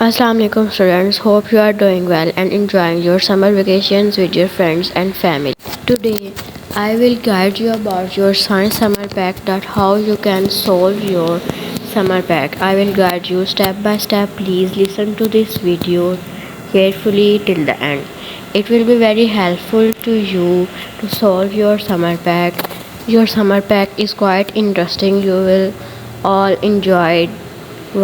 Assalamu alaikum students, hope you are doing well and enjoying your summer vacations with your friends and family. Today I will guide you about your science summer pack, that how you can solve your summer pack. I will guide you step by step. Please listen to this video carefully till the end. It will be very helpful to you to solve your summer pack. Your summer pack is quite interesting. You will all enjoy it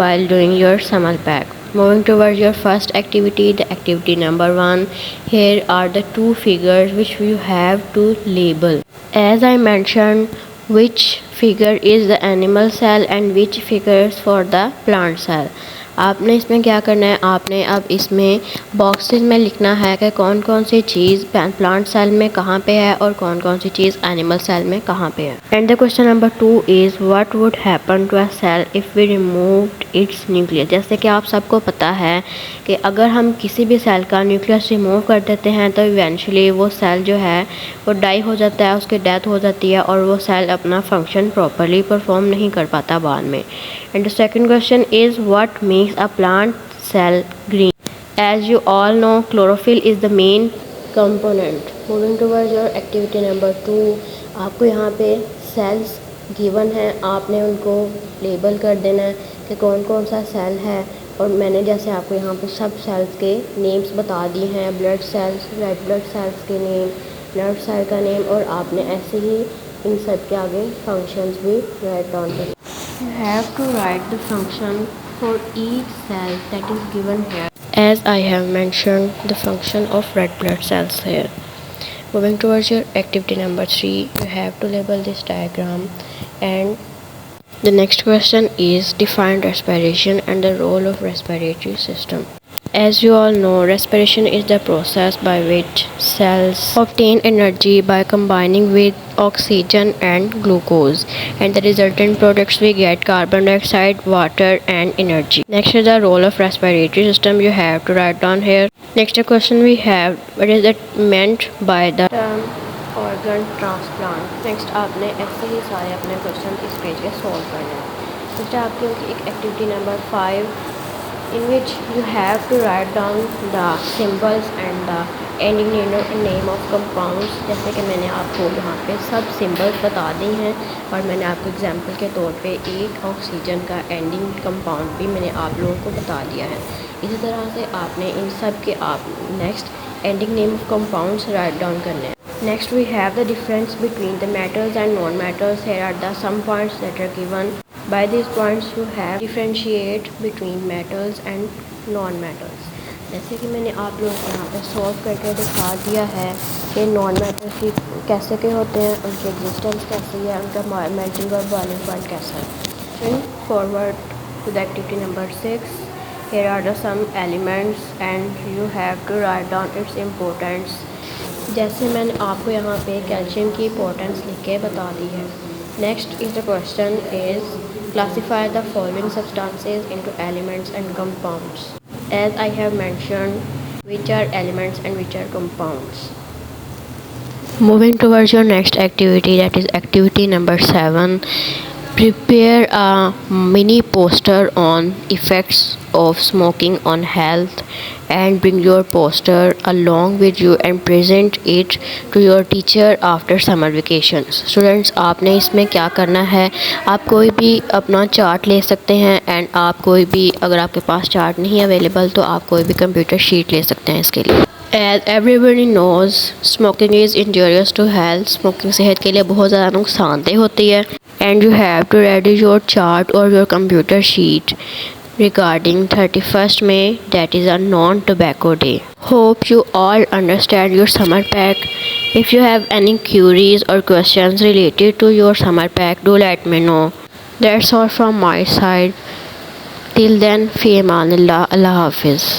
while doing your summer pack. Moving towards your first activity, the activity number 1. Here are the two figures which you have to label. As I mentioned, which figure is the animal cell and which figures for the plant cell. आपने इसमें क्या करना है, आपने अब इसमें boxes में लिखना है कि कौन कौन सी चीज़ प्लांट सेल में कहाँ पे है और कौन कौन सी चीज़ एनिमल सेल में कहाँ पे है. And the question number 2 is what would happen to a cell if we removed its nucleus. जैसे कि आप सबको पता है कि अगर हम किसी भी सेल का न्यूक्लियस रिमूव कर देते हैं तो इवेंचुअली वो सेल जो है वो डाई हो जाता है, उसकी डेथ हो जाती है और वो सेल अपना फंक्शन प्रॉपरली परफॉर्म नहीं कर पाता बाद में. And the second question is what makes a plant cell green. As you all know, chlorophyll is the main component. Moving towards your activity number 2, आपको यहाँ पे cells given है, आपने उनको लेबल कर देना है कि कौन कौन सा सेल है. और मैंने जैसे आपको यहाँ पे सब सेल्स के नेम्स बता दिए हैं, blood cells, red blood cells के नेम, ब्लड सेल का नेम, और आपने ऐसे ही इन सब के आगे फंक्शंस भी राइट डाउन करना. You have to write the function for each cell that is given here, as I have mentioned the function of red blood cells here. Moving towards your activity number 3, you have to label this diagram. And the next question is define respiration and the role of respiratory system. As you all know, respiration is the process by which cells obtain energy by combining with oxygen and glucose, and the resultant products we get carbon dioxide, water and energy. Next is the role of respiratory system. You have to write down here. Next question we have, what is it meant by the term organ transplant. Next आपने ऐसे ही सारे अपने question इस page के solve करने हैं. Next आपकी होगी एक activity number 5, in which you have to write down the symbols and the ending name of compounds. जैसे कि मैंने आपको यहाँ पे सब सिम्बल्स बता दी हैं और मैंने आपको एग्जांपल के तौर पे एक ऑक्सीजन का एंडिंग कंपाउंड भी मैंने आप लोगों को बता दिया है. इसी तरह से आपने इन सब के आप next ending name of compounds write down करने हैं. Next we have the difference between the metals and non-metals. Here are the some points that are given. By these points you have differentiate between metals and non-metals. जैसे कि मैंने आप लोगों को यहाँ पे सॉल्व करके दिखा दिया है कि नॉन मेटल्स भी कैसे के होते हैं, उनकी एग्जिस्टेंस कैसी है, उनका मेल्टिंग और बॉइलिंग पॉइंट कैसा है. And forward to the activity number 6. Here are the some elements and you have to write down its importance. जैसे मैंने आपको यहाँ पे कैल्शियम की इंपॉर्टेंस लिख के बता दी है. Next is the question is classify the following substances into elements and compounds. As I have mentioned, which are elements and which are compounds. Moving towards your next activity, that is activity number 7. Prepare a mini poster on effects of smoking on health and bring your poster along with you and present it to your teacher after summer vacations. Students, आपने इसमें क्या करना है, आप कोई भी अपना chart ले सकते हैं एंड आप कोई भी, अगर आपके पास चार्ट नहीं अवेलेबल तो आप कोई भी कंप्यूटर शीट ले सकते हैं इसके लिए. As everybody knows, smoking is injurious to health. Smoking सेहत के लिए बहुत ज़्यादा नुकसानदेह होती है. And you have to ready your chart or your computer sheet regarding 31st May, that is a non-tobacco day. Hope you all understand your summer pack. If you have any queries or questions related to your summer pack, do let me know. That's all from my side. Till then, fi amanillah, Allah Hafiz.